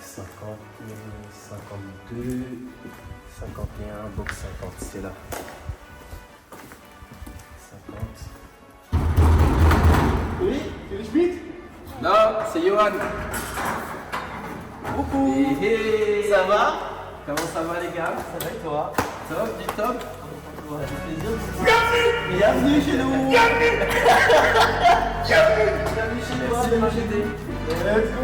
50, 52, 51, box 50, c'est là. 50. Oui, c'est le Schmitt? Non, c'est Johan. Coucou. Ça va? Comment ça va les gars? Ça va et toi? Top, du top. Ça fait plaisir. Bienvenue chez nous. Bienvenue chez toi, Merci de m'inviter. Let's go.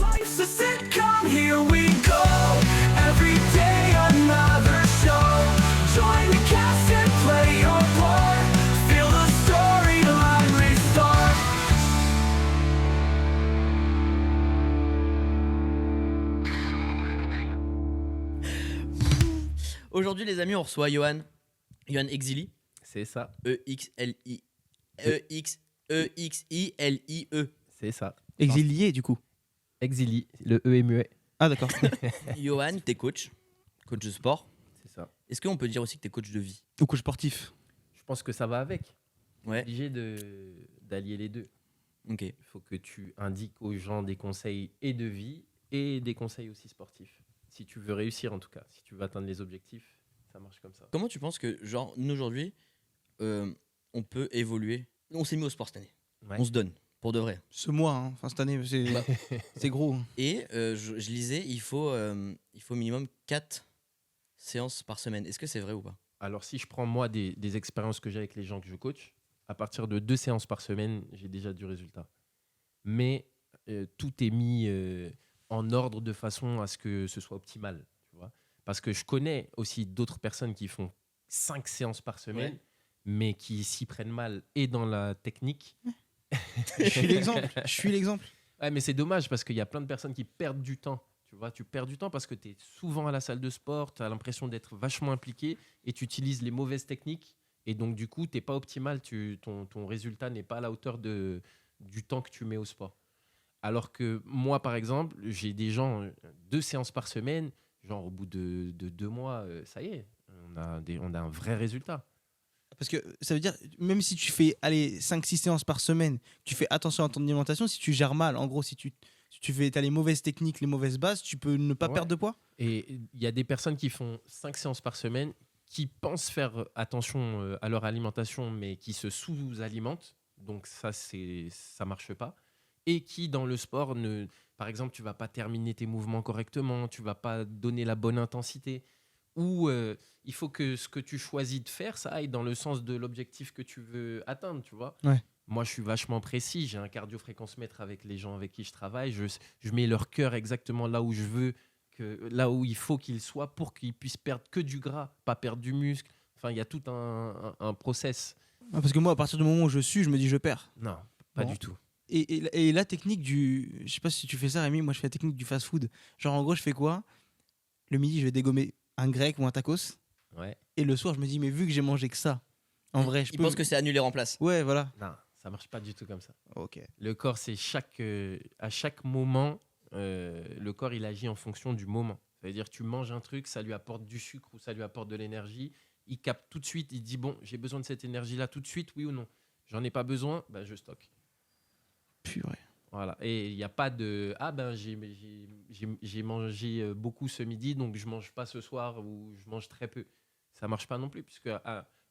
Life's a sitcom, here we go. Every day another show. Join the cast and play your part. Feel the storyline restart. Aujourd'hui, les amis, on reçoit Johan Exili. C'est ça, E-X-L-I. E-X-E-X-I-L-I-E. c'est ça. Exilié du coup. Exili, le E est muet. Ah d'accord. Johan, t'es coach de sport. C'est ça. Est-ce qu'on peut dire aussi que t'es coach de vie? Au coach sportif. Je pense que ça va avec. Ouais. Obligé d'allier les deux. Ok. Il faut que tu indiques aux gens des conseils et de vie et des conseils aussi sportifs. Si tu veux réussir en tout cas, si tu veux atteindre les objectifs, ça marche comme ça. Comment tu penses que, genre, nous aujourd'hui, on peut évoluer? On s'est mis au sport cette année. Ouais. On se donne, pour de vrai. Ce mois, hein. Enfin cette année, c'est gros. Hein. Et je lisais, il faut minimum 4 séances par semaine. Est-ce que c'est vrai ou pas? Alors si je prends moi des expériences que j'ai avec les gens que je coach, à partir de 2 séances par semaine, j'ai déjà du résultat. Mais tout est mis en ordre de façon à ce que ce soit optimal. Tu vois, parce que je connais aussi d'autres personnes qui font 5 séances par semaine, Ouais. mais qui s'y prennent mal et dans la technique. Je suis l'exemple. Je suis l'exemple. Ouais, mais c'est dommage parce qu'il y a plein de personnes qui perdent du temps. Tu vois, tu perds du temps parce que tu es souvent à la salle de sport, tu as l'impression d'être vachement impliqué et tu utilises les mauvaises techniques. Et donc, du coup, tu n'es pas optimal, ton résultat n'est pas à la hauteur du temps que tu mets au sport. Alors que moi, par exemple, j'ai des gens, 2 séances par semaine, genre au bout de 2 mois, ça y est, on a un vrai résultat. Parce que ça veut dire, même si tu fais 5-6 séances par semaine, tu fais attention à ton alimentation, si tu gères mal, en gros, si tu as les mauvaises techniques, les mauvaises bases, tu peux ne pas Ouais. perdre de poids. Et il y a des personnes qui font 5 séances par semaine, qui pensent faire attention à leur alimentation, mais qui se sous-alimentent. Donc ça marche pas. Et qui, dans le sport, par exemple, tu vas pas terminer tes mouvements correctement, tu vas pas donner la bonne intensité. Ou il faut que ce que tu choisis de faire, ça aille dans le sens de l'objectif que tu veux atteindre, tu vois. Ouais. Moi, je suis vachement précis. J'ai un cardio-fréquence-mètre avec les gens avec qui je travaille. Je mets leur cœur exactement là où je veux, là où il faut qu'il soit pour qu'ils puissent perdre que du gras, pas perdre du muscle. Enfin, il y a tout un process. Parce que moi, à partir du moment où je suis, je me dis je perds. Non, pas Bon. du tout. Et la technique du... Je sais pas si tu fais ça, Rémi, moi je fais la technique du fast-food. Genre en gros, je fais quoi? Le midi, je vais dégommer un grec ou un tacos. Ouais. Et le soir, je me dis, mais vu que j'ai mangé que ça, en vrai, je Il peux... pense que c'est annulé remplace. Ouais, voilà. Non, ça marche pas du tout comme ça. Ok. Le corps, c'est à chaque moment, le corps, il agit en fonction du moment. Ça veut dire tu manges un truc, ça lui apporte du sucre ou ça lui apporte de l'énergie. Il capte tout de suite, il dit, bon, j'ai besoin de cette énergie-là tout de suite, oui ou non. J'en ai pas besoin, ben, je stocke. Purée. Voilà. Et il n'y a pas de « Ah ben j'ai mangé beaucoup ce midi, donc je mange pas ce soir ou je mange très peu ». Ça marche pas non plus, puisque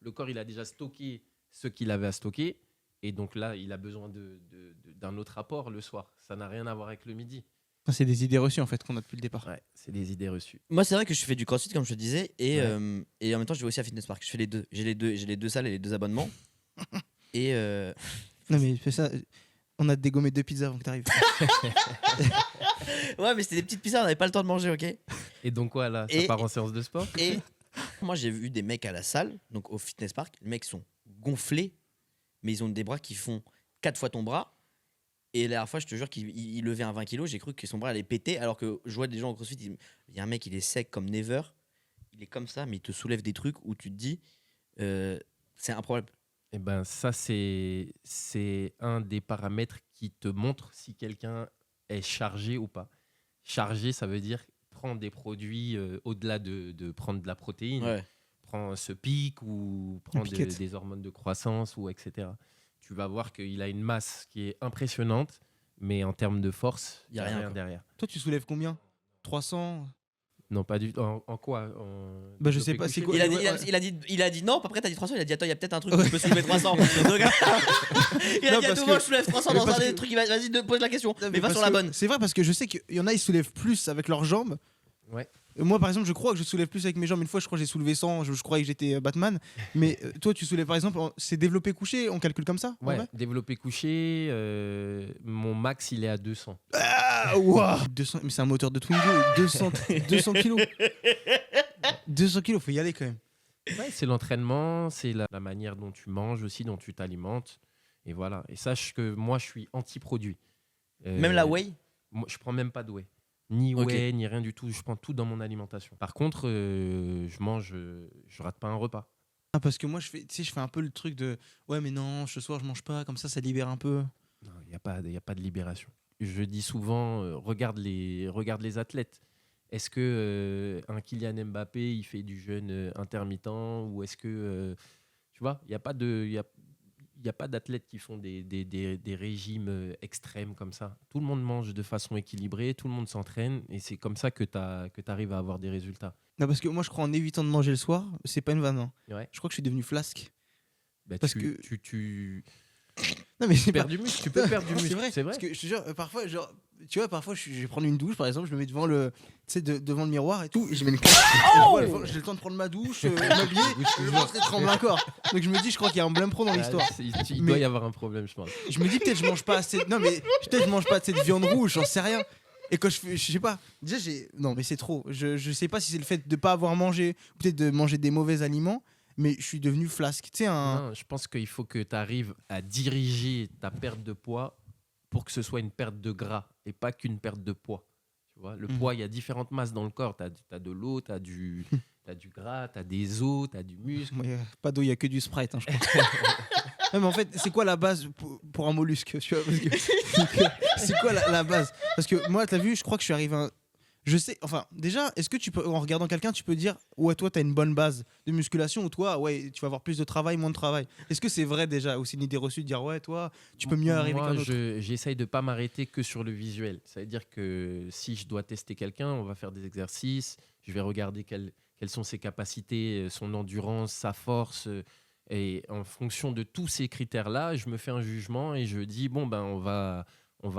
le corps, il a déjà stocké ce qu'il avait à stocker. Et donc là, il a besoin d'un autre apport le soir. Ça n'a rien à voir avec le midi. C'est des idées reçues en fait qu'on a depuis le départ. Ouais, c'est des idées reçues. Moi, c'est vrai que je fais du crossfit, comme je te disais, et, Ouais. et en même temps, je vais aussi à Fitness Park. Je fais les deux. J'ai les deux salles et les 2 abonnements. Et Non mais fais ça, on a dégommé 2 pizzas avant que t'arrives. ouais, mais c'était des petites pizzas, on n'avait pas le temps de manger, ok? Et donc quoi, là, ça Et- part en séance de sport? Et moi, j'ai vu des mecs à la salle, donc au Fitness Park, les mecs sont gonflés, mais ils ont des bras qui font 4 fois ton bras. Et la dernière fois, je te jure qu'il levait un 20 kilos, j'ai cru que son bras allait péter, alors que je vois des gens au CrossFit, il y a un mec, il est sec comme never, il est comme ça, mais il te soulève des trucs où tu te dis, c'est improbable. Eh ben, ça, c'est un des paramètres qui te montre si quelqu'un est chargé ou pas. Chargé, ça veut dire prendre des produits au-delà de prendre de la protéine. Ouais. Prends ce pic ou prends piquette. des hormones de croissance ou etc. tu vas voir qu'il a une masse qui est impressionnante, mais en termes de force, Y a rien, quoi. derrière. Toi, tu soulèves combien? 300? Non, pas du tout. En quoi Bah, je sais développé pas, c'est couché quoi? Il a dit non, après t'as dit 300, il a dit attends, il y a peut-être un truc où je peux soulever 300. Donc, il a Non, dit à parce tout que- moment, je soulève 300 mais dans parce un des que- trucs, vas-y, pose la question. Mais va Parce sur la que- bonne. C'est vrai parce que je sais qu'il y en a, ils soulèvent plus avec leurs jambes. Ouais. Moi, par exemple, je crois que je soulève plus avec mes jambes. Une fois, je crois que j'ai soulevé 100. Je croyais que j'étais Batman. Mais toi, tu soulèves, par exemple, c'est développé couché. On calcule comme ça en Ouais, vrai développé couché, mon max il est à 200. Ah, ouah 200, mais c'est un moteur de Twingo. 200 kilos. 200 kilos, faut y aller quand même. Ouais, c'est l'entraînement, c'est la manière dont tu manges aussi, dont tu t'alimentes. Et voilà. Et sache que moi, je suis anti-produit. Même la whey. Moi, je prends même pas de whey. Ni Ok. whey, ni rien du tout. Je prends tout dans mon alimentation. Par contre, je mange, je rate pas un repas. Ah, parce que moi, je fais un peu le truc de ouais, mais non, ce soir, je mange pas. Comme ça libère un peu. Non, il n'y a pas de libération. Je dis souvent, regarde les athlètes. Est-ce que un Kylian Mbappé, il fait du jeûne intermittent ou est-ce que tu vois, il n'y a pas d'athlètes qui font des régimes extrêmes comme ça. Tout le monde mange de façon équilibrée, tout le monde s'entraîne et c'est comme ça que tu arrives à avoir des résultats. Non, parce que moi, je crois en évitant de manger le soir, c'est pas une vanne. Hein. Ouais. Je crois que je suis devenu flasque. Bah, Parce tu Non, mais c'est perds pas. du muscle, tu peux perdre du muscle, c'est vrai. Parce que je te jure, parfois, genre, tu vois, parfois, je vais prendre une douche, par exemple, je me mets devant devant le miroir et tout, et je mets une claque. J'ai le temps de prendre ma douche, m'habiller, je pense que tremble encore. Donc je me dis, je crois qu'il y a un blême pro dans l'histoire. Il Mais- doit y avoir un problème, je pense. Je me dis, peut-être je mange pas assez. Non, mais peut-être je mange pas assez de viande rouge, j'en sais rien. Et quand je sais pas, déjà j'ai. Non, mais c'est trop. Je sais pas si c'est le fait de pas avoir mangé, peut-être de manger des mauvais aliments, mais je suis devenu flasque. Tu sais, Non, je pense qu'il faut que tu arrives à diriger ta perte de poids pour que ce soit une perte de gras et pas qu'une perte de poids. Tu vois, le Mhm. poids, il y a différentes masses dans le corps. Tu as de l'eau, tu as du gras, tu as des os, tu as du muscle. Moi, pas d'eau, il y a que du Sprite, hein, je crois. Non, mais en fait, c'est quoi la base pour un mollusque, tu vois, parce que c'est quoi la base? Parce que moi, t'as vu, je crois que je suis arrivé à un. Je sais, enfin, déjà, est-ce que tu peux, en regardant quelqu'un, tu peux dire, ouais, toi, t'as une bonne base de musculation ou toi, ouais, tu vas avoir plus de travail, moins de travail? Est-ce que c'est vrai déjà, ou c'est une idée reçue de dire, ouais, toi, tu peux mieux arriver Moi, qu'un autre? j'essaye de pas m'arrêter que sur le visuel. Ça veut dire que si je dois tester quelqu'un, on va faire des exercices, je vais regarder quelles sont ses capacités, son endurance, sa force. Et en fonction de tous ces critères-là, je me fais un jugement et je dis, bon, ben, on va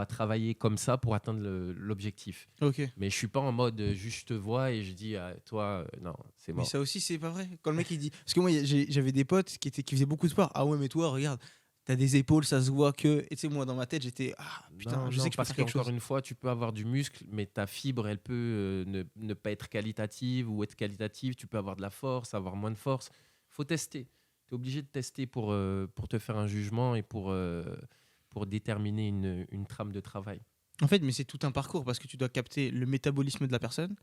travailler comme ça pour atteindre l'objectif. Ok. Mais je suis pas en mode, juste je te vois et je dis, ah, toi, non, c'est Mais mort. ça aussi, c'est pas vrai. Quand le mec il dit. Parce que moi, j'avais des potes qui faisaient beaucoup de sport. Ah ouais, mais toi, regarde, t'as des épaules, ça se voit que. Et tu sais, moi, dans ma tête, j'étais. Ah putain, Non, je non, sais que je peux parce faire quelque qu'encore chose. une fois, tu peux avoir du muscle, mais ta fibre, elle peut ne pas être qualitative ou être qualitative. Tu peux avoir de la force, avoir moins de force. Faut tester. Tu es obligé de tester pour te faire un jugement et pour déterminer une trame de travail. En fait, mais c'est tout un parcours parce que tu dois capter le métabolisme de la personne,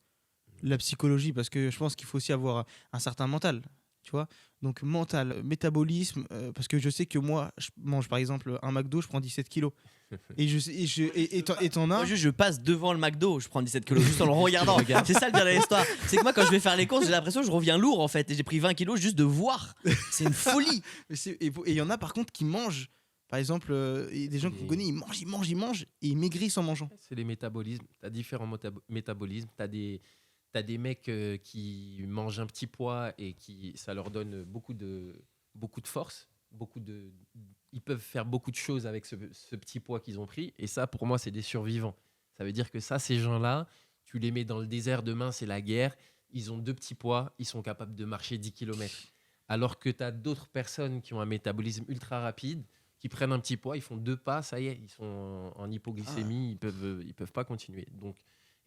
la psychologie, parce que je pense qu'il faut aussi avoir un certain mental, tu vois. Donc mental, métabolisme, parce que je sais que moi, je mange par exemple un McDo, je prends 17 kilos. Et t'en as. Moi, juste, je passe devant le McDo, je prends 17 kilos juste en le regardant. C'est ça le pire de l'histoire. C'est que moi, quand je vais faire les courses, j'ai l'impression que je reviens lourd en fait. Et j'ai pris 20 kilos juste de voir. C'est une folie. Et il y en a par contre qui mangent. Par exemple, il y a des gens qu'on connaît, ils mangent et ils maigrissent en mangeant. C'est les métabolismes. Tu as différents métabolismes. Tu as des mecs qui mangent un petit poids et ça leur donne beaucoup de force. Ils peuvent faire beaucoup de choses avec ce petit poids qu'ils ont pris. Et ça, pour moi, c'est des survivants. Ça veut dire que ça, ces gens-là, tu les mets dans le désert demain, c'est la guerre. Ils ont 2 petits poids, ils sont capables de marcher 10 km. Alors que tu as d'autres personnes qui ont un métabolisme ultra rapide, qui prennent un petit poids, ils font 2 pas, ça y est, ils sont en hypoglycémie, ils peuvent pas continuer. Donc,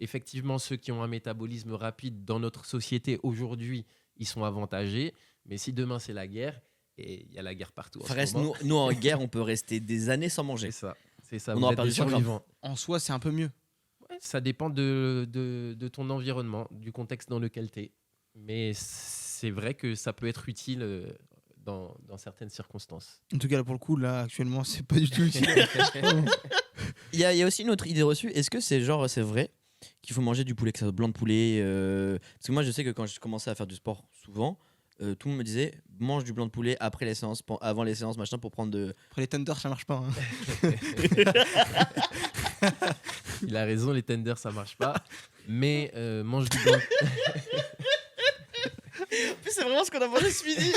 effectivement, ceux qui ont un métabolisme rapide dans notre société aujourd'hui, ils sont avantagés. Mais si demain, c'est la guerre, et il y a la guerre partout. En ce Frère, moment, nous en guerre, on peut rester des années sans manger. c'est ça. On Vous aura êtes perdu des 100 grammes. survivants. En soi, c'est un peu mieux. Ouais, ça dépend de ton environnement, du contexte dans lequel tu es. Mais c'est vrai que ça peut être utile dans certaines circonstances. En tout cas, là, pour le coup, là, actuellement, c'est pas du tout utile. Il y a aussi une autre idée reçue. Est-ce que c'est vrai qu'il faut manger du poulet, que ça soit blanc de poulet Parce que moi, je sais que quand je commençais à faire du sport souvent, tout le monde me disait mange du blanc de poulet après les séances, avant les séances, machin, pour prendre de. Après les tenders, ça marche pas. Hein. Il a raison, les tenders ça marche pas. Mais mange du blanc. C'est vraiment ce qu'on a mangé ce midi.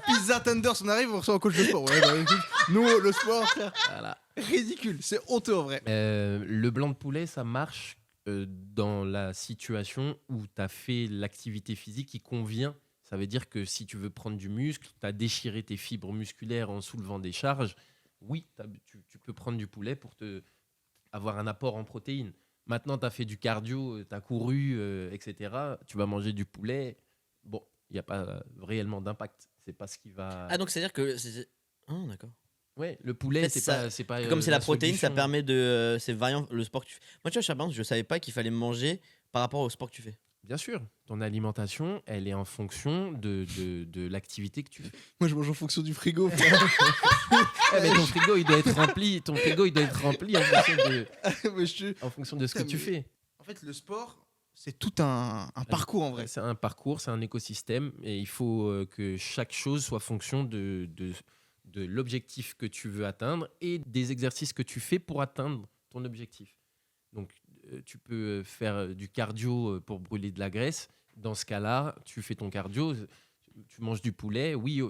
Pizza tenders, on arrive, on reçoit un coach de sport. Ouais, bah, écoute, nous, le sport, frère, Voilà. ridicule, c'est honteux en vrai. Le blanc de poulet, ça marche dans la situation où tu as fait l'activité physique qui convient. Ça veut dire que si tu veux prendre du muscle, tu as déchiré tes fibres musculaires en soulevant des charges, oui, tu peux prendre du poulet pour avoir un apport en protéines. Maintenant, tu as fait du cardio, tu as couru, etc. Tu vas manger du poulet. Bon, il n'y a pas réellement d'impact. C'est pas ce qui va. Ah, donc c'est-à-dire que. Ah, d'accord. Ouais, le poulet, En fait, c'est ça- pas. C'est pas Comme c'est la protéine, ça solution. permet de. C'est variant le sport que tu fais. Moi, tu vois, Chaban, je savais pas qu'il fallait manger par rapport au sport que tu fais. Bien sûr, ton alimentation, elle est en fonction de l'activité que tu fais. Moi, je mange en fonction du frigo. Mais ton frigo, il doit être rempli. Ton frigo, il doit être rempli Mais je- en fonction de ce que Putain, tu mais- fais. En fait, le sport, c'est tout un parcours en vrai. C'est un parcours, c'est un écosystème, et il faut que chaque chose soit fonction de l'objectif que tu veux atteindre et des exercices que tu fais pour atteindre ton objectif. Donc, tu peux faire du cardio pour brûler de la graisse. Dans ce cas-là, tu fais ton cardio, tu manges du poulet. Oui,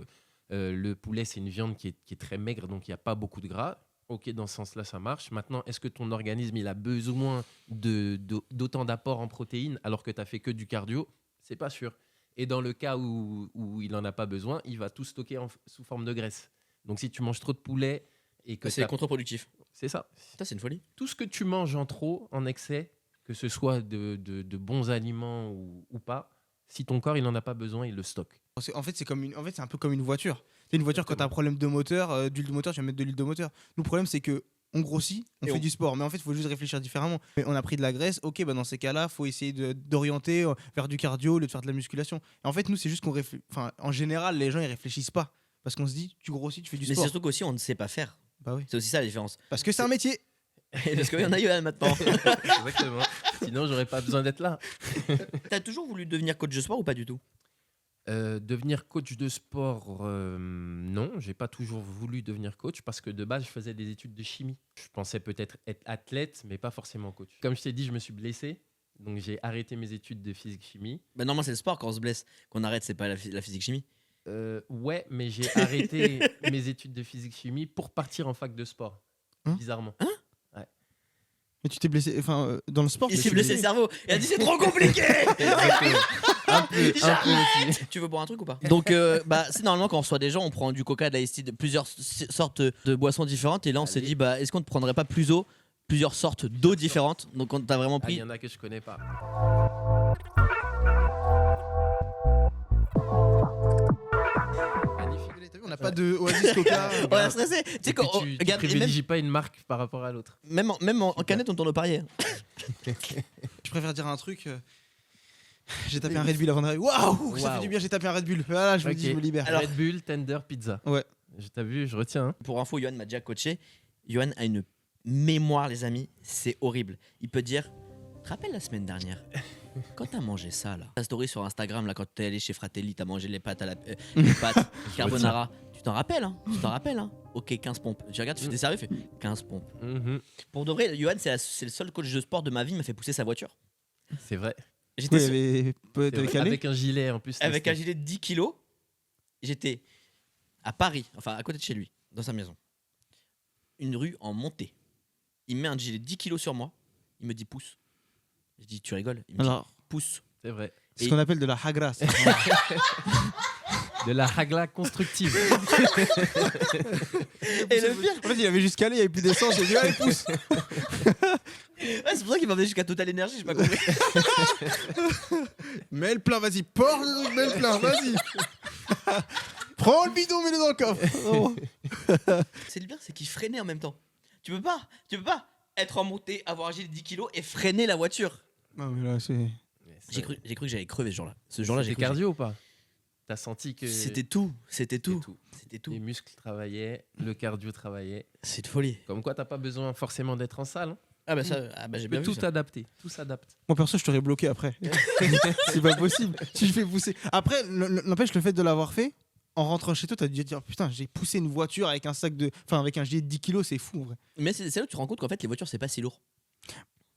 le poulet, c'est une viande qui est très maigre, donc il n'y a pas beaucoup de gras. Ok, dans ce sens-là, ça marche. Maintenant, est-ce que ton organisme il a besoin d'autant d'apports en protéines alors que tu n'as fait que du cardio? C'est pas sûr. Et dans le cas où il n'en a pas besoin, il va tout stocker sous forme de graisse. Donc si tu manges trop de poulet et que C'est contre-productif. c'est ça. Putain, c'est une folie. Tout ce que tu manges en trop, en excès, que ce soit de bons aliments ou pas, si ton corps il n'en a pas besoin, il le stocke. En fait, c'est un peu comme une voiture. C'est une voiture, quand tu as un problème de moteur, d'huile de moteur, tu vas mettre de l'huile de moteur. Nous, le problème, c'est que on grossit, on Et fait on- du sport. Mais en fait, il faut juste réfléchir différemment. Mais on a pris de la graisse, ok, bah dans ces cas-là, il faut essayer d'orienter vers du cardio au lieu de faire de la musculation. Et en fait, nous, c'est juste qu'on réfléchit. Enfin, en général, les gens, ils réfléchissent pas. Parce qu'on se dit, tu grossis, tu fais du Mais c'est sport. surtout qu'aussi, on ne sait pas faire. Bah oui. C'est aussi ça la différence. Parce que c'est un métier. Parce qu'il y en a Yoann maintenant. Exactement. Sinon, j'aurais pas besoin d'être là. T'as toujours voulu devenir coach de sport ou pas du tout? Devenir coach de sport, non, j'ai pas toujours voulu devenir coach parce que de base je faisais des études de chimie. Je pensais peut-être être athlète, mais pas forcément coach. Comme je t'ai dit, je me suis blessé, donc j'ai arrêté mes études de physique-chimie. Bah, normalement, c'est le sport quand on se blesse, qu'on arrête, c'est pas la physique-chimie. Ouais, mais j'ai arrêté mes études de physique-chimie pour partir en fac de sport, Hein bizarrement. Mais tu t'es blessé, enfin, dans le sport. Il mais s'est tu- blessé le cerveau. Il a dit c'est trop compliqué. Exactement. Un peu aussi. Tu veux boire un truc ou pas? Donc, bah, c'est normalement quand on reçoit des gens, on prend du coca, de l'iced tea, de plusieurs sortes de boissons différentes. Et là, on s'est Allez. dit, bah, est-ce qu'on ne prendrait pas plusieurs sortes d'eau différentes? Donc, on t'a vraiment Ah, il pris. y en a que je connais pas. Magnifique. T'as vu, on n'a pas de Oasis Coca. On a stressé. Tu sais, Et puis quand, tu regarde, et privilégies pas une marque par rapport à l'autre. même en canette, on tourne au parier. Je préfère dire un truc. J'ai tapé un Red Bull avant d'arriver. Waouh, ça fait Waouh. du bien, j'ai tapé un Red Bull. Voilà, je me dis, Ok. je me libère. Alors- Red Bull, Tender, Pizza. Ouais. T'as vu, je retiens. Hein. Pour info, Yoann m'a déjà coaché. Yoann a une mémoire, les amis, c'est horrible. Il peut dire, te rappelles la semaine dernière, quand t'as mangé ça là, ta story sur Instagram là, quand t'es allé chez Fratelli, t'as mangé les pâtes les pâtes carbonara. Tu t'en rappelles, hein? Tu t'en rappelles, hein? Ok, 15 pompes. Je regarde, tu fais des sérieux, il fait 15 pompes. Mhm. Pour de vrai, Yoann, c'est le seul coach de sport de ma vie, il m'a fait pousser sa voiture. C'est vrai. J'étais Oui, sur- C'est vrai. calé. Avec un gilet en plus. avec c'était- un gilet de 10 kilos. J'étais à Paris, enfin à côté de chez lui, dans sa maison. Une rue en montée. Il met un gilet de 10 kilos sur moi. Il me dit pousse. Je dis tu rigoles. Il me Alors, dit pousse. C'est vrai. c'est ce qu'on appelle de la hagra. ça. De la hagla constructive. Et le pire, En fait, il avait juste calé, il n'y avait plus d'essence. J'ai dit, allez, pousse. ouais, c'est pour ça qu'il m'a emmené jusqu'à Total Energy, j'ai pas compris. Mets le plein, vas-y. Porte le truc, mets le plein, vas-y. Prends le bidon, mets-le dans le coffre. Oh. C'est le pire, c'est qu'il freinait en même temps. Tu peux pas être en montée, avoir un gilet de 10 kilos et freiner la voiture. Non, mais là, c'est. J'ai cru que j'allais crever ce jour-là. Ce jour-là, j'ai C'était cru que cardio ou pas? T'as senti que C'était tout. C'était tout. tout. C'était tout. les muscles travaillaient, le cardio travaillait. C'est de folie. Comme quoi, t'as pas besoin forcément d'être en salle. Hein. Ah bah ça, j'ai bien vu Tout ça. adapter, tout s'adapte. Moi perso, je t'aurais bloqué après. C'est pas possible. Si je fais pousser. Après, n'empêche le fait de l'avoir fait. En rentrant chez toi, t'as dû te dire putain, j'ai poussé une voiture avec un sac de. Enfin, avec un gilet de 10 kilos, c'est fou en vrai. Mais c'est là où tu te rends compte qu'en fait, les voitures, c'est pas si lourd.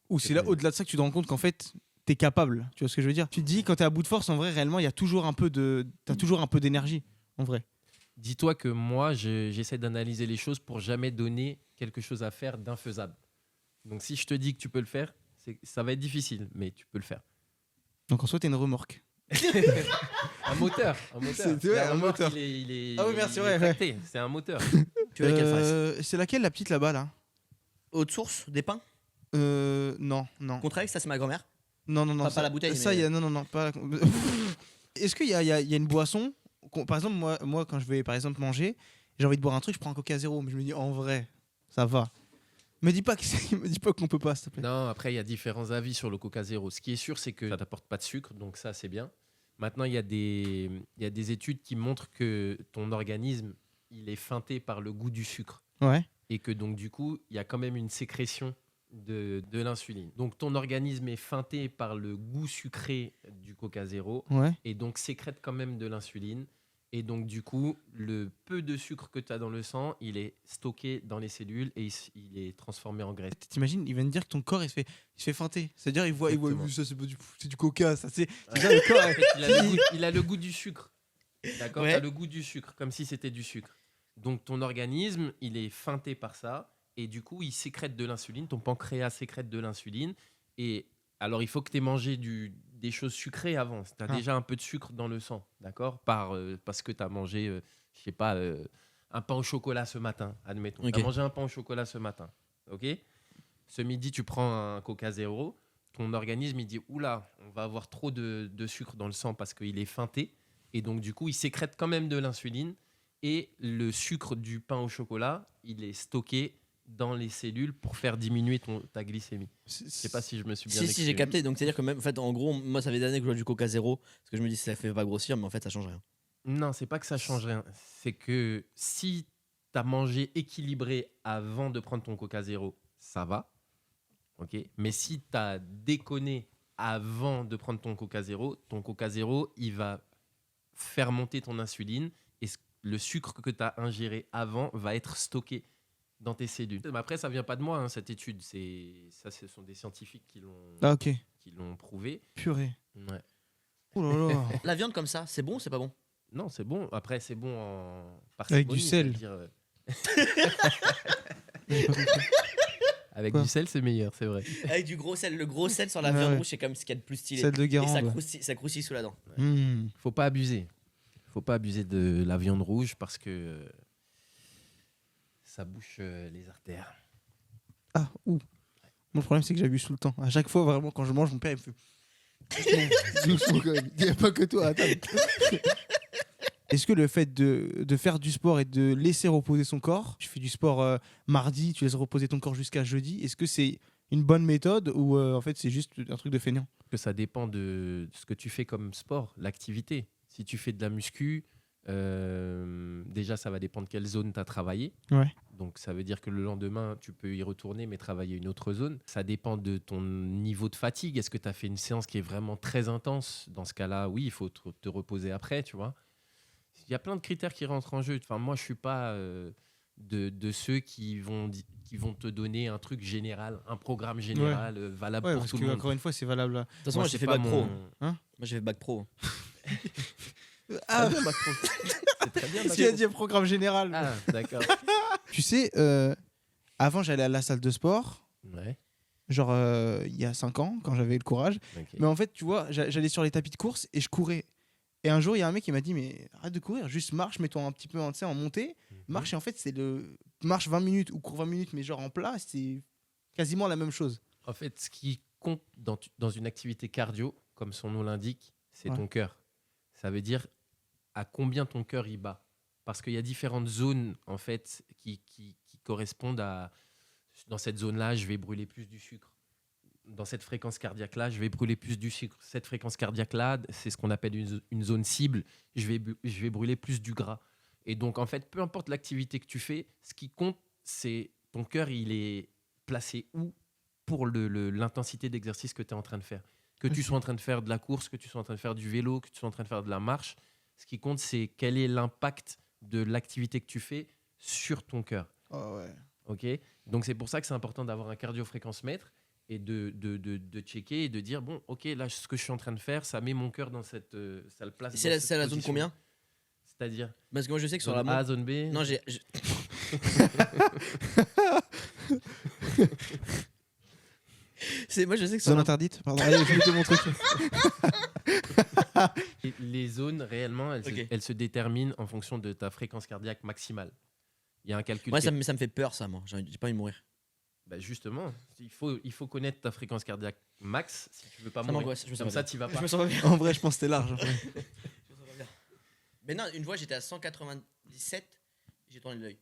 Ou c'est là, au-delà de ça, que tu te rends compte qu'en fait, t'es capable. Tu vois ce que je veux dire? Tu te dis, quand t'es à bout de force, en vrai, réellement, il y a toujours un peu de. T'as toujours un peu d'énergie, en vrai. Dis-toi que moi, j'essaie d'analyser les choses pour jamais donner quelque chose à faire d'infaisable. Donc si je te dis que tu peux le faire, ça va être difficile, mais tu peux le faire. Donc en soi, t'es une remorque. Un moteur. C'est- ouais, La un remorque, moteur. il Ah oui, merci, il ouais, est tracté. C'est un moteur. Tu veux laquelle face C'est laquelle la petite là-bas là? Haute source, des pains Non, non. Contrex, ça c'est ma grand-mère. Non, non, non. Pas la bouteille, Ça, mais- il y a. Non, non, non. Pas... Est-ce qu'il y a une boisson par exemple, moi, quand je vais par exemple manger, j'ai envie de boire un truc, je prends un Coca Zéro. Mais je me dis, en vrai, ça va. Me dis pas qu'on peut pas, s'il te plaît. Non, après, il y a différents avis sur le Coca Zéro. Ce qui est sûr, c'est que ça t'apporte pas de sucre, donc ça, c'est bien. Maintenant, il y a des études qui montrent que ton organisme, il est feinté par le goût du sucre. Ouais. Et que donc, du coup, il y a quand même une sécrétion de l'insuline. Donc, ton organisme est feinté par le goût sucré du Coca Zéro Ouais. et donc sécrète quand même de l'insuline. Et donc, du coup, le peu de sucre que tu as dans le sang, il est stocké dans les cellules et il est transformé en graisse. T'imagines, il vient de dire que ton corps il se fait feinter. C'est-à-dire, il voit Exactement. ça, c'est du Coca, ça, c'est-à-dire, le corps. En fait, il a le goût du sucre. D'accord. Ouais. Tu as le goût du sucre, comme si c'était du sucre. Donc, ton organisme, il est feinté par ça. Et du coup, il sécrète de l'insuline. Ton pancréas sécrète de l'insuline. Et alors, il faut que tu aies mangé des choses sucrées avant. Tu as Ah. déjà un peu de sucre dans le sang. D'accord. Parce que tu as mangé, je sais pas, un pain au chocolat ce matin. Admettons. Ok. Tu as mangé un pain au chocolat ce matin. OK. Ce midi, tu prends un Coca Zéro. Ton organisme, il dit oula, on va avoir trop de sucre dans le sang parce qu'il est feinté. Et donc, du coup, il sécrète quand même de l'insuline. Et le sucre du pain au chocolat, il est stocké dans les cellules pour faire diminuer ta glycémie. Je sais pas si je me suis bien Si, exprimé. j'ai capté. Donc, c'est-à-dire que même, en fait, en gros, moi, ça fait des années que je bois du Coca Zéro. Parce que je me dis, ça fait pas grossir, mais en fait, ça change rien. Non, c'est pas que ça change rien. C'est que si tu as mangé équilibré avant de prendre ton Coca Zéro, ça va. Ok. Mais si tu as déconné avant de prendre ton Coca Zéro, il va faire monter ton insuline et le sucre que tu as ingéré avant va être stocké dans tes cellules. Mais après, ça vient pas de moi, hein, cette étude. Ce sont des scientifiques qui Ah, ok. l'ont prouvé. Purée. Ouais. Oh là là. La viande comme ça, c'est bon ou c'est pas bon? Non, c'est bon. Après, c'est bon en Avec parcimonie, du sel. c'est-à-dire, avec Quoi du sel, c'est meilleur, c'est vrai. Avec du gros sel. Le gros sel sur la Ouais, viande ouais. rouge, c'est comme ce qu'il y a de plus stylé. Celle de Et Guérande. ça croustille sous la dent. Hmm. Faut pas abuser. Faut pas abuser de la viande rouge parce que ça bouche les artères. Ah, ouh. Mon problème, c'est que j'abuse tout le temps. À chaque fois, vraiment, quand je mange, mon père, il me fait. Doucement, quand même. Il n'y a pas que toi à table. Est-ce que le fait de faire du sport et de laisser reposer son corps, tu fais du sport mardi, tu laisses reposer ton corps jusqu'à jeudi, est-ce que c'est une bonne méthode ou en fait c'est juste un truc de feignant? Que ça dépend de ce que tu fais comme sport, l'activité. Si tu fais de la muscu, déjà ça va dépendre quelle zone tu as travaillé. Ouais. Donc ça veut dire que le lendemain, tu peux y retourner mais travailler une autre zone. Ça dépend de ton niveau de fatigue. Est-ce que tu as fait une séance qui est vraiment très intense? Dans ce cas-là, oui, il faut te reposer après, tu vois. Il y a plein de critères qui rentrent en jeu. Enfin, moi, je ne suis pas de ceux qui vont te donner un truc général, un programme général valable Ouais, pour parce tout que le monde. encore une fois, c'est valable. De toute façon, Moi, moi, j'ai c'est fait pas bac pro. mon- Hein Moi, j'ai fait bac pro. Ah, Très bien, bac pro. C'est très bien, bac tu as pro. dit un programme général. Ah, d'accord. Tu sais, avant j'allais à la salle de sport, Ouais, genre il y a 5 ans, quand j'avais le courage. ok. Mais en fait, tu vois, j'allais sur les tapis de course et je courais. Et un jour, il y a un mec qui m'a dit, mais arrête de courir, juste marche, mets-toi un petit peu tu sais, en montée. Marche, et en fait, c'est le. Marche 20 minutes ou cours 20 minutes, mais genre en plat, c'est quasiment la même chose. En fait, ce qui compte dans une activité cardio, comme son nom l'indique, c'est Ouais. ton cœur. Ça veut dire à combien ton cœur y bat. Parce qu'il y a différentes zones en fait qui correspondent à. Dans cette zone-là, je vais brûler plus du sucre. Dans cette fréquence cardiaque-là, je vais brûler plus du sucre. Cette fréquence cardiaque-là, c'est ce qu'on appelle une zone cible. Je vais brûler plus du gras. Et donc, en fait, peu importe l'activité que tu fais, ce qui compte, c'est ton cœur, il est placé où pour l'intensité d'exercice que tu es en train de faire. Que tu sois en train de faire de la course, que tu sois en train de faire du vélo, que tu sois en train de faire de la marche, ce qui compte, c'est quel est l'impact de l'activité que tu fais sur ton cœur. Oh, ouais. Ok, donc c'est pour ça que c'est important d'avoir un cardio-fréquence-mètre et de checker et de dire bon, ok, là, ce que je suis en train de faire, ça met mon cœur dans cette, ça le place. C'est dans la, cette c'est la zone position. combien? C'est-à-dire Parce que moi je sais que sur la zone A, montre. zone B. Non, moi je sais que sur Zone la... interdite. Pardon. Allez, je vais te montrer. Et les zones, réellement, Ok. elles se déterminent en fonction de ta fréquence cardiaque maximale. Il y a un calcul. Moi qui est- ça me fait peur ça, moi. J'ai pas envie de mourir. Bah, justement, il faut connaître ta fréquence cardiaque max si tu veux pas Ça mourir. m'angoisse. Je me sens Comme pas ça, bien. tu vas Je pas. me sens pas bien. En vrai, je pense que c'était large. Je me sens pas bien. Mais non, une fois j'étais à 197, j'ai tourné l'œil.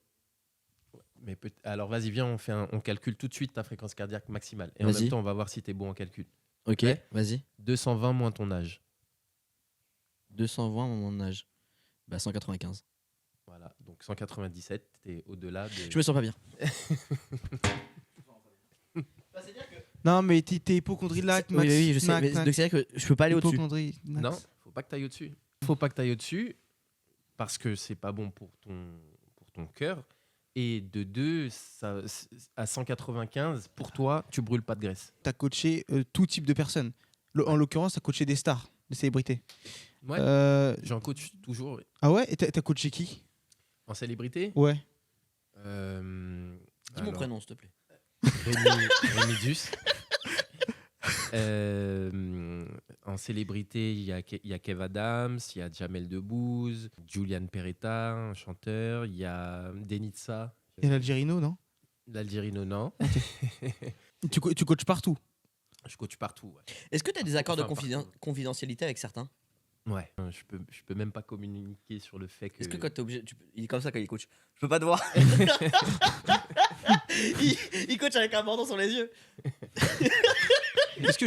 Mais alors, vas-y, viens, on calcule tout de suite ta fréquence cardiaque maximale. Et en Vas-y. même temps, on va voir si tu es bon en calcul. Ok, Ouais. vas-y. 220 moins ton âge. 220 mon âge. Bah 195. Voilà, donc 197, t'es au-delà de. Je me sens pas bien. Non, mais t'es hypochondriaque, Max. Oui, je sais. Max, Mais Max. donc c'est-à-dire que je peux pas aller au-dessus. Hypochondrie, Max. Non, faut pas que tu ailles au-dessus. Faut pas que tu ailles au-dessus parce que c'est pas bon pour ton cœur. Et de deux, à 195, pour toi, tu brûles pas de graisse. T'as coaché tout type de personnes. En l'occurrence, t'as coaché des stars, des célébrités. Ouais, Euh, j'en coach toujours. Ah ouais. Et t'as coaché qui? En célébrité, Ouais. Dis mon alors, prénom s'il te plaît. Rémi Dus. En célébrité, il y a Kev Adams, il y a Jamel Debbouze, Julian Peretta, un chanteur, il y a Denitsa, Et l'Algérino, non? l'Algérino, non. Tu coaches partout. Je coach partout. Ouais. Est-ce que tu as des accords de Enfin, partout. confidentialité avec certains? Ouais. Je peux même pas communiquer sur le fait que. Est-ce que quand t'es obligé, il est comme ça quand il coach. Je peux pas te voir. il coach avec un bandeau sur les yeux. Est-ce que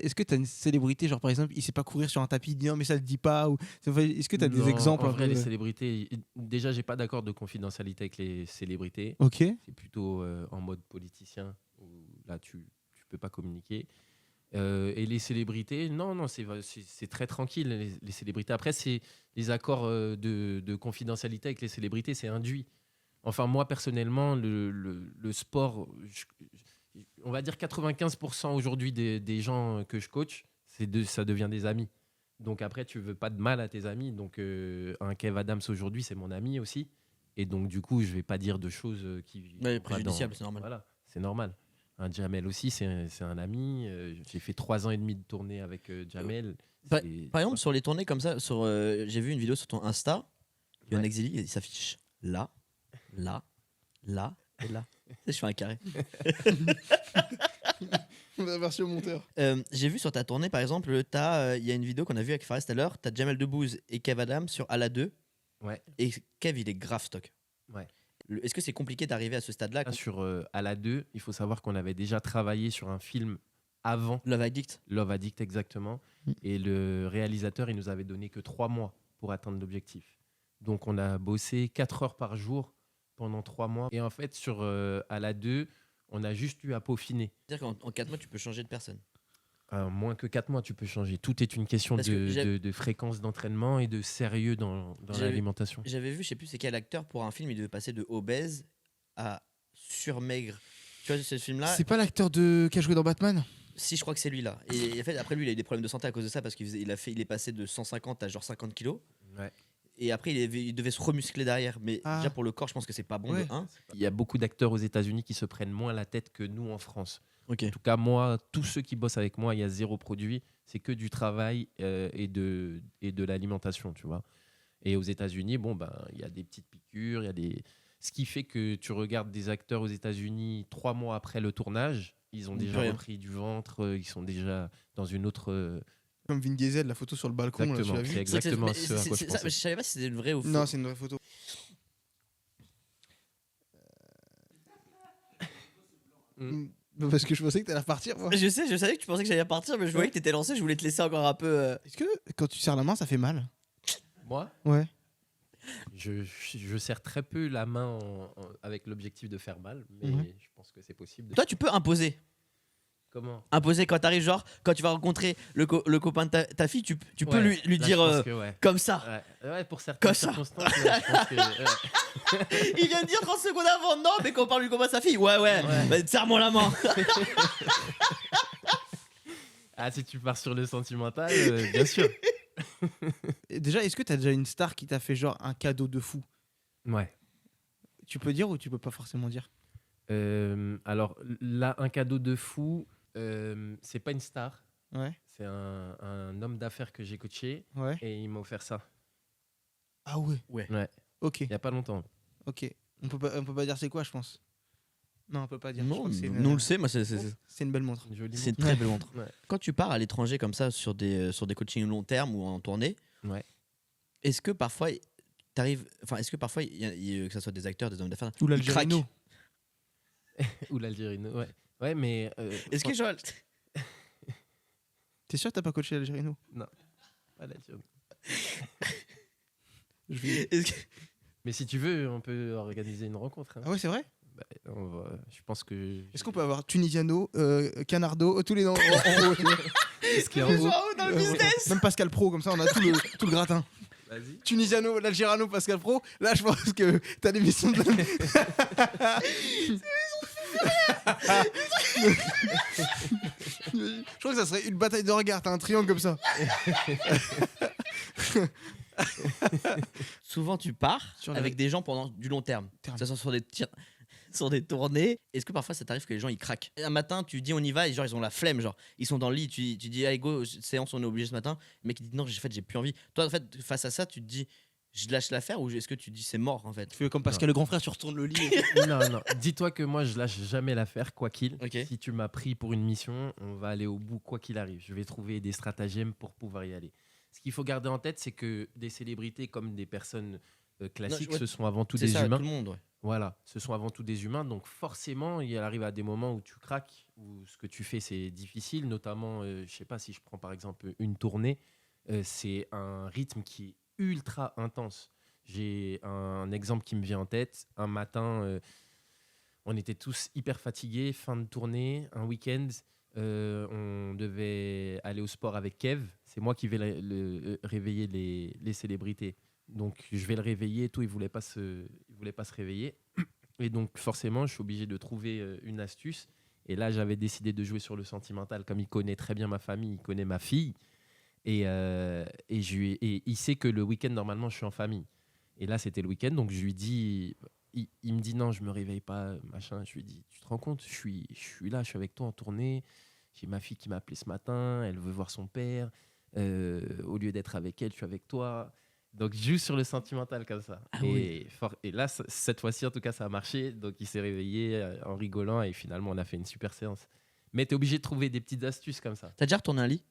est-ce que t'as une célébrité, genre par exemple, il sait pas courir sur un tapis, il dit non mais ça le dit pas, ou est-ce que t'as des Non, exemples En un vrai, peu les célébrités. Déjà, j'ai pas d'accord de confidentialité avec les célébrités. Ok. C'est plutôt en mode politicien où là, tu peux pas communiquer. Et les célébrités, non, c'est très tranquille, les célébrités. Après, c'est les accords de confidentialité avec les célébrités, c'est induit. Enfin, moi, personnellement, le sport, on va dire 95% aujourd'hui des gens que je coach, ça devient des amis. Donc après, tu veux pas de mal à tes amis. Donc un Kev Adams aujourd'hui, c'est mon ami aussi. Et donc du coup, je vais pas dire de choses qui Ouais, vont pas préjudiciable, c'est normal. Voilà, c'est normal. Un Jamel aussi, c'est un ami. J'ai fait 3 ans et demi de tournée avec Jamel. Par C'est- exemple, sur les tournées comme ça, j'ai vu une vidéo sur ton Insta. Il y a un Ouais. exili, il s'affiche là, là, là et là. Je fais un carré. Merci au monteur. J'ai vu sur ta tournée, par exemple, il y a une vidéo qu'on a vue avec Fares tout à l'heure. Tu as Jamel Debbouze et Kev Adams sur Ala 2. Ouais. Et Kev, il est grave stock. Ouais. Est-ce que c'est compliqué d'arriver à ce stade-là? Sur à la 2, il faut savoir qu'on avait déjà travaillé sur un film avant Love Addict. Love Addict exactement. Et le réalisateur, il nous avait donné que 3 mois pour atteindre l'objectif. Donc on a bossé 4 heures par jour pendant 3 mois. Et en fait, sur à la 2, on a juste eu à peaufiner. C'est-à-dire qu'en 4 mois, tu peux changer de personne. Moins que 4 mois, tu peux changer. Tout est une question Parce que de fréquence d'entraînement et de sérieux dans J'avais- l'alimentation. J'avais vu, je sais plus c'est quel acteur, pour un film, il devait passer de obèse à surmaigre. Tu vois ce film-là? C'est pas l'acteur qui a joué dans Batman? Si, je crois que c'est lui là. Et en fait, après lui, il a eu des problèmes de santé à cause de ça parce il est passé de 150 à genre 50 kilos. Ouais. Et après, il devait se remuscler derrière. Mais Ah. déjà pour le corps, je pense que c'est pas bon Ouais. de 1. Il y a beaucoup d'acteurs aux États-Unis qui se prennent moins la tête que nous en France. Ok. En tout cas, moi, tous ceux qui bossent avec moi, il y a 0 produit. C'est que du travail et de l'alimentation, tu vois. Et aux États-Unis, bon, ben, il y a des petites piqûres, il y a des. Ce qui fait que tu regardes des acteurs aux États-Unis 3 mois après le tournage, ils ont Plus déjà rien. repris du ventre, ils sont déjà dans une autre. Comme Vin Diesel, la photo sur le balcon, là, tu Exactement, l'as vu? c'est exactement Mais ce à quoi je ça, pensais. je savais pas si c'était une vraie ou faux. Non, c'est une vraie photo. Parce que je pensais que t'allais repartir, moi. Je sais, je savais que tu pensais que j'allais partir, mais je voyais que t'étais lancé. Je voulais te laisser encore un peu. Est-ce que quand tu serres la main, ça fait mal? Moi, Ouais. je serre très peu la main avec l'objectif de faire mal, mais Mhm. je pense que c'est possible. Toi, tu peux imposer. Comment? Imposé quand t'arrives, genre, quand tu vas rencontrer le copain de ta fille, tu peux Ouais, lui là, dire je pense que ouais. comme ça. Ouais, pour certaines Comme ça. circonstances, ouais, je pense que, Il vient de dire 30 secondes avant, non, mais quand on parle du copain de sa fille, ouais. Bah, serre-moi la main. Ah, si tu pars sur le sentimental, bien sûr. Et déjà, est-ce que t'as déjà une star qui t'a fait genre un cadeau de fou? Ouais. Tu peux dire ou tu peux pas forcément dire? Alors là, un cadeau de fou, c'est pas une star, Ouais, c'est un homme d'affaires que j'ai coaché ouais. et il m'a offert ça. Ah ouais. Ouais, Ok, il y a pas longtemps. ok. On peut pas dire c'est quoi, je pense. Non, on peut pas dire. Je Non, crois que c'est nous on le sait, moi c'est une belle montre. Une jolie une montre. très belle montre. Ouais. Quand tu pars à l'étranger comme ça sur des coachings long terme ou en tournée, Ouais. est-ce que parfois est-ce que parfois que ce soit des acteurs, des hommes d'affaires, Ou ils l'Algérino. craquent? Ou l'Algérie, ouais. Ouais, mais. Est-ce que Joël, T'es sûr que t'as pas coaché l'Algérino? Pas l'Algérie. Je vais- est-ce que- Mais si tu veux, on peut organiser une rencontre. Hein. Ah ouais, c'est vrai? Bah, je pense que. Est-ce qu'on peut avoir Tunisiano, Canardo, tous les noms en haut, tu vois. Est-ce qu'il y a que un je haut sois dans le business? Même Pascal Pro, comme ça on a tout le gratin. Vas-y. Tunisiano, l'Algérano, Pascal Pro. Là, je pense que t'as l'émission de. Je crois que ça serait une bataille de regards. T'as un triangle comme ça. Souvent tu pars Sur la- avec des gens pendant du long terme, que ce soit sur des tournées. Est-ce que parfois ça t'arrive que les gens ils craquent? Un matin tu dis on y va et genre ils ont la flemme, genre ils sont dans le lit, tu dis allez go séance, on est obligé ce matin. Le mec il dit non, j'ai plus envie. Toi en fait face à ça tu te dis je lâche l'affaire ou est-ce que tu te dis c'est mort en fait? Tu fais comme Pascal le grand frère, tu retournes le lit. Non. Dis-toi que moi, je lâche jamais l'affaire, quoi qu'il. Ok. Si tu m'as pris pour une mission, on va aller au bout, quoi qu'il arrive. Je vais trouver des stratagèmes pour pouvoir y aller. Ce qu'il faut garder en tête, c'est que des célébrités comme des personnes classiques, ouais, ce sont avant tout C'est des ça, humains. tout le monde. Ouais. Voilà, ce sont avant tout des humains. Donc forcément, il arrive à des moments où tu craques, où ce que tu fais, c'est difficile. Notamment, je sais pas si je prends par exemple une tournée, c'est un rythme qui est ultra intense. J'ai un exemple qui me vient en tête. Un matin, on était tous hyper fatigués, fin de tournée, un week-end. On devait aller au sport avec Kev. C'est moi qui vais réveiller les célébrités. Donc je vais le réveiller et tout. Il voulait pas se réveiller. Et donc forcément, je suis obligé de trouver une astuce. Et là, j'avais décidé de jouer sur le sentimental. Comme il connaît très bien ma famille, il connaît ma fille. Et il sait que le week-end, normalement, je suis en famille. Et là, c'était le week-end, donc je lui dis, il me dit non, je me réveille pas, machin. Je lui dis, tu te rends compte, je suis là, je suis avec toi en tournée. J'ai ma fille qui m'a appelé ce matin, elle veut voir son père. Au lieu d'être avec elle, je suis avec toi. Donc je joue sur le sentimental comme ça. Ah et là, cette fois-ci, en tout cas, ça a marché. Donc il s'est réveillé en rigolant et finalement, on a fait une super séance. Mais tu es obligé de trouver des petites astuces comme ça. T'as déjà retourné un lit?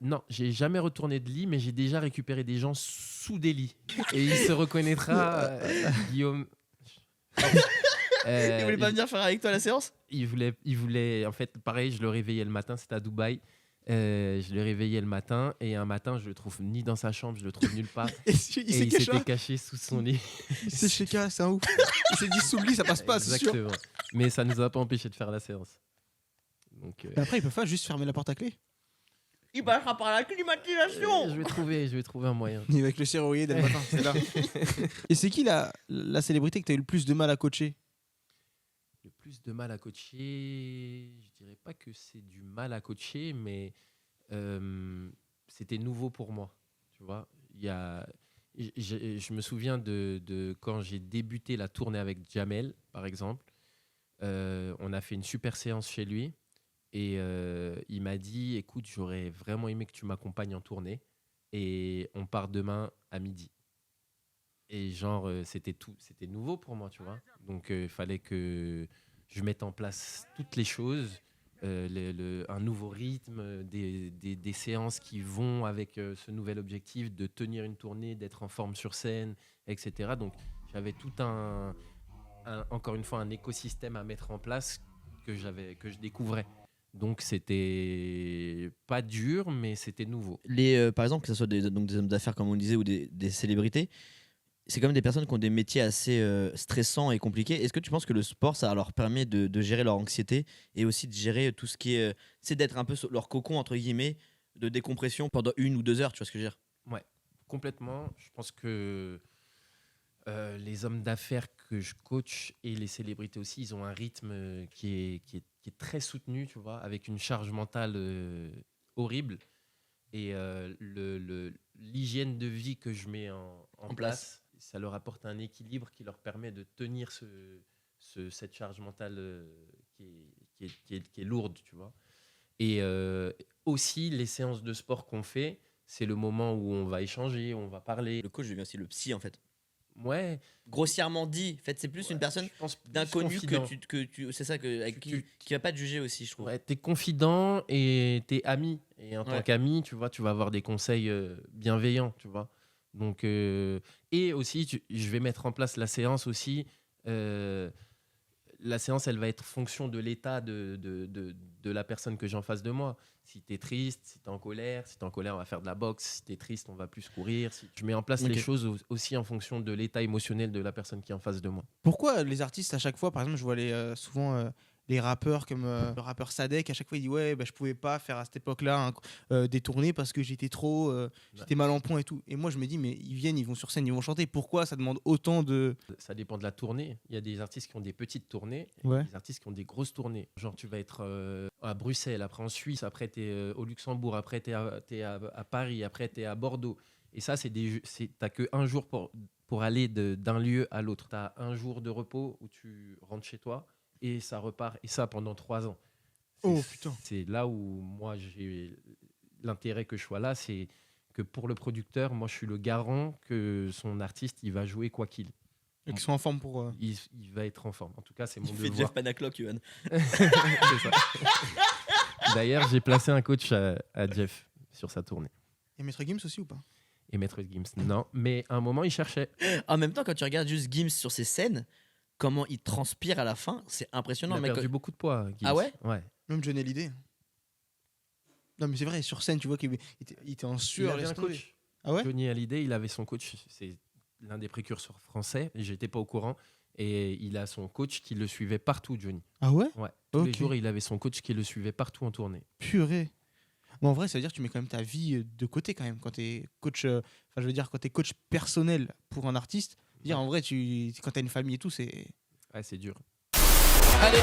Non, j'ai jamais retourné de lit, mais j'ai déjà récupéré des gens sous des lits. Et il se reconnaîtra, Guillaume. Il voulait pas venir faire avec toi la séance? Il voulait, en fait, pareil, je le réveillais le matin, c'était à Dubaï. Je le réveillais le matin et un matin, je le trouve ni dans sa chambre, je le trouve nulle part. Et il Et s'est il caché. s'était caché sous son lit. C'est chez K, c'est un ouf. Il s'est dit sous le lit, ça passe pas, c'est sûr. Exactement. Mais ça nous a pas empêché de faire la séance. Donc, Mais après, ils peuvent pas juste fermer la porte à clé. Il passera par la climatisation. je vais trouver un moyen. Il est avec le serrurier dès le matin, c'est là. Et c'est qui la célébrité que t'as eu le plus de mal à coacher? Le plus de mal à coacher, je dirais pas que c'est du mal à coacher, mais c'était nouveau pour moi. Tu vois, je me souviens de quand j'ai débuté la tournée avec Jamel, par exemple. On a fait une super séance chez lui et il m'a dit, écoute, j'aurais vraiment aimé que tu m'accompagnes en tournée et on part demain à midi. Et genre, c'était nouveau pour moi, tu vois. Donc, il fallait que je mette en place toutes les choses, un nouveau rythme, des séances qui vont avec ce nouvel objectif de tenir une tournée, d'être en forme sur scène, etc. Donc, j'avais tout encore une fois, un écosystème à mettre en place que je découvrais. Donc, c'était pas dur, mais c'était nouveau. Par exemple, que ce soit des hommes d'affaires, comme on disait, ou des célébrités, c'est quand même des personnes qui ont des métiers assez stressants et compliqués. Est-ce que tu penses que le sport, ça leur permet de gérer leur anxiété et aussi de gérer tout ce qui est. C'est d'être un peu leur cocon, entre guillemets, de décompression pendant 1 ou 2 heures, tu vois ce que je veux dire? Ouais, complètement. Je pense que les hommes d'affaires que je coach et les célébrités aussi, ils ont un rythme qui est très soutenu, tu vois, avec une charge mentale horrible. Et l'hygiène de vie que je mets en place, ça leur apporte un équilibre qui leur permet de tenir cette charge mentale qui est lourde, tu vois. Et aussi, les séances de sport qu'on fait, c'est le moment où on va échanger, on va parler. Le coach devient aussi le psy, en fait. Ouais, Grossièrement dit, en fait, c'est plus ouais, une personne je pense plus d'inconnu confident. que tu c'est ça avec qui va pas te juger aussi, je trouve. Ouais, t'es confident et t'es ami. Et en tant Ouais. qu'ami, tu vois, tu vas avoir des conseils bienveillants, tu vois. Donc, et aussi, je vais mettre en place la séance aussi. La séance, elle va être fonction de l'état de la personne que j'ai en face de moi. Si tu es triste, si tu es en colère, on va faire de la boxe. Si tu es triste, on va plus courir. Je mets en place les Ok. choses aussi en fonction de l'état émotionnel de la personne qui est en face de moi. Pourquoi les artistes, à chaque fois, par exemple, je vois souvent les rappeurs comme le rappeur Sadek, à chaque fois il dit ouais, bah, je pouvais pas faire à cette époque-là des tournées parce que j'étais mal en point et tout. Et moi je me dis, mais ils vont sur scène, ils vont chanter. Pourquoi ça demande autant de. Ça dépend de la tournée. Il y a des artistes qui ont des petites tournées et Ouais. des artistes qui ont des grosses tournées. Genre, tu vas être à Bruxelles, après en Suisse, après tu es au Luxembourg, après tu es à Paris, après tu es à Bordeaux. Et ça, t'as que un jour pour aller d'un lieu à l'autre. Tu as un jour de repos où tu rentres chez toi et ça repart. Et ça pendant 3 ans. Oh, putain. C'est là où moi, j'ai l'intérêt que je sois là, c'est que pour le producteur, moi, je suis le garant que son artiste, il va jouer quoi qu'il. Et qui sont en forme pour. Il va être en forme. En tout cas, c'est mon Il fait devoir. Jeff Panaclock, Yohan. C'est ça. D'ailleurs, j'ai placé un coach à Jeff sur sa tournée. Et Maître Gims aussi ou pas? Et Maître Gims, non. Mais à un moment, il cherchait. En même temps, quand tu regardes juste Gims sur ses scènes, comment il transpire à la fin, c'est Il impressionnant. a mec. perdu beaucoup de poids. Gims. Ah ouais? Ouais. Même Johnny Hallyday. Non, mais c'est vrai, sur scène, tu vois qu'il était en Il sueur. avait laisse un tomber. coach. Ah ouais? Johnny Hallyday, il avait son coach. C'est l'un des précurseurs français. J'étais pas au courant. Et il a son coach qui le suivait partout, Johnny. Ah ouais? Ouais. Tous les Ok. jours, il avait son coach qui le suivait partout en tournée. Purée. Mais en vrai, ça veut dire que tu mets quand même ta vie de côté quand même quand t'es coach. Enfin, je veux dire quand t'es coach personnel pour un artiste. Dire en vrai, quand t'as une famille et tout, c'est. Ouais, c'est dur. Allez.